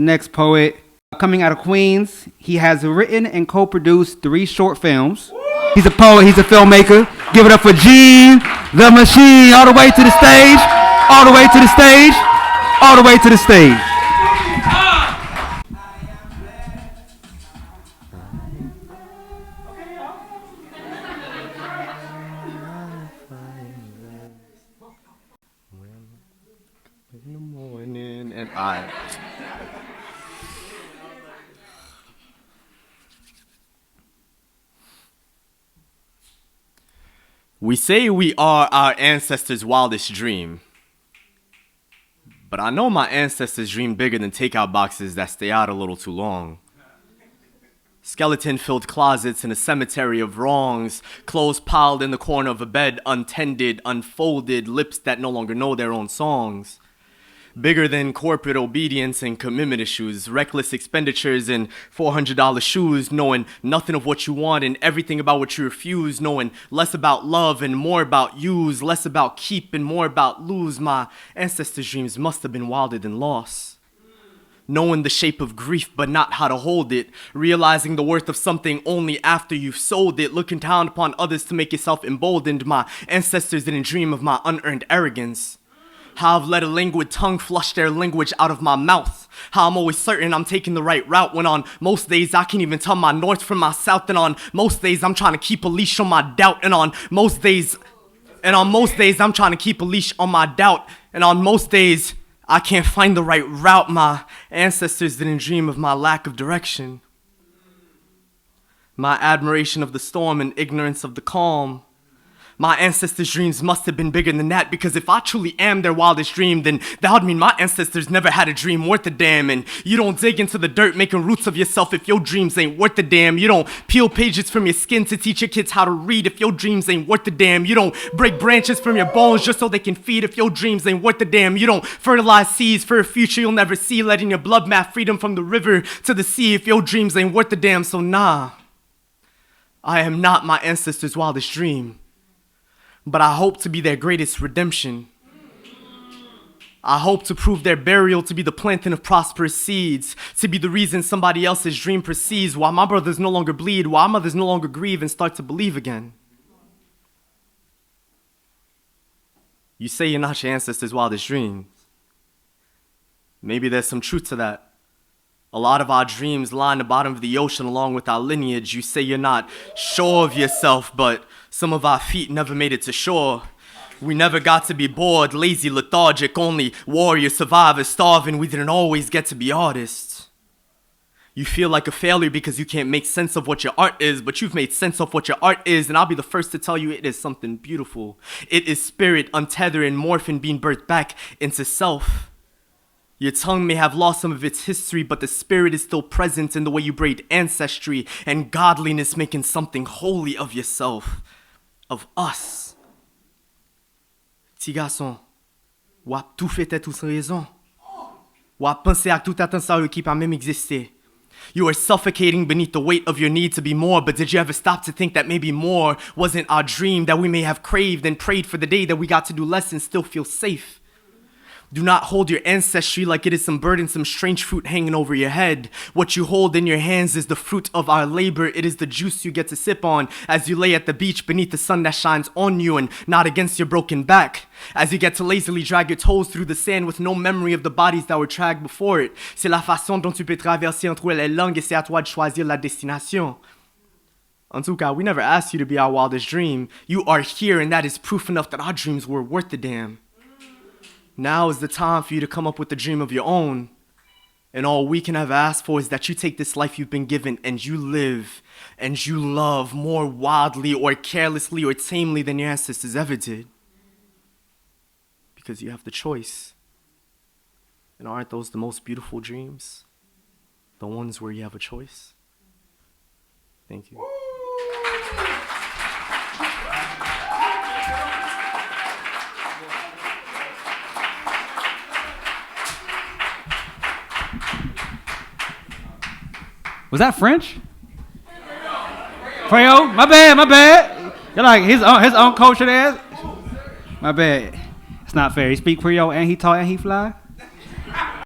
Next poet, coming out of Queens, he has written and co-produced 3 short films. He's a poet, he's a filmmaker. Give it up for Gene, the Machine, all the way to the stage, all the way to the stage, all the way to the stage. In the morning and I... We say we are our ancestors' wildest dream. But I know my ancestors dream bigger than takeout boxes that stay out a little too long. Skeleton-filled closets in a cemetery of wrongs, clothes piled in the corner of a bed, untended, unfolded, lips that no longer know their own songs. Bigger than corporate obedience and commitment issues, reckless expenditures and $400 shoes, knowing nothing of what you want and everything about what you refuse, knowing less about love and more about use, less about keep and more about lose. My ancestors' dreams must have been wilder than loss. Knowing the shape of grief but not how to hold it, realizing the worth of something only after you've sold it, looking down upon others to make yourself emboldened. My ancestors didn't dream of my unearned arrogance. How I've let a languid tongue flush their language out of my mouth. How I'm always certain I'm taking the right route when on most days I can't even tell my north from my south. And on most days I'm trying to keep a leash on my doubt. And on most days I'm trying to keep a leash on my doubt. And on most days I can't find the right route. My ancestors didn't dream of my lack of direction. My admiration of the storm and ignorance of the calm. My ancestors' dreams must have been bigger than that, because if I truly am their wildest dream, then that would mean my ancestors never had a dream worth a damn. And you don't dig into the dirt making roots of yourself if your dreams ain't worth a damn. You don't peel pages from your skin to teach your kids how to read if your dreams ain't worth a damn. You don't break branches from your bones just so they can feed if your dreams ain't worth a damn. You don't fertilize seeds for a future you'll never see, letting your blood map freedom from the river to the sea if your dreams ain't worth a damn. So nah, I am not my ancestors' wildest dream. But I hope to be their greatest redemption. I hope to prove their burial to be the planting of prosperous seeds, to be the reason somebody else's dream proceeds, while my brothers no longer bleed, while mothers no longer grieve and start to believe again. You say you're not your ancestors' wildest dreams. Maybe there's some truth to that. A lot of our dreams lie in the bottom of the ocean along with our lineage. You say you're not sure of yourself, but some of our feet never made it to shore. We never got to be bored, lazy, lethargic, only warriors, survivors, starving. We didn't always get to be artists. You feel like a failure because you can't make sense of what your art is, but you've made sense of what your art is, and I'll be the first to tell you it is something beautiful. It is spirit untethered and morphing, being birthed back into self. Your tongue may have lost some of its history, but the spirit is still present in the way you braid ancestry and godliness, making something holy of yourself, of us. Petit garçon, wap tout fait tout sans raison. Wap pensé à tout attention qui pas même exister. You are suffocating beneath the weight of your need to be more, but did you ever stop to think that maybe more wasn't our dream, that we may have craved and prayed for the day that we got to do less and still feel safe? Do not hold your ancestry like it is some burdensome strange fruit hanging over your head. What you hold in your hands is the fruit of our labor. It is the juice you get to sip on as you lay at the beach beneath the sun that shines on you and not against your broken back. As you get to lazily drag your toes through the sand with no memory of the bodies that were dragged before it. C'est la façon dont tu peux traverser entre les langues et c'est à toi de choisir la destination. En tout cas, we never asked you to be our wildest dream. You are here, and that is proof enough that our dreams were worth the damn. Now is the time for you to come up with a dream of your own. And all we can ever ask for is that you take this life you've been given and you live and you love more wildly or carelessly or tamely than your ancestors ever did. Because you have the choice. And aren't those the most beautiful dreams? The ones where you have a choice? Thank you. Was that French? Creole? My bad. You're like his own culture there? My bad. It's not fair. He speak Creole and he tall and he fly?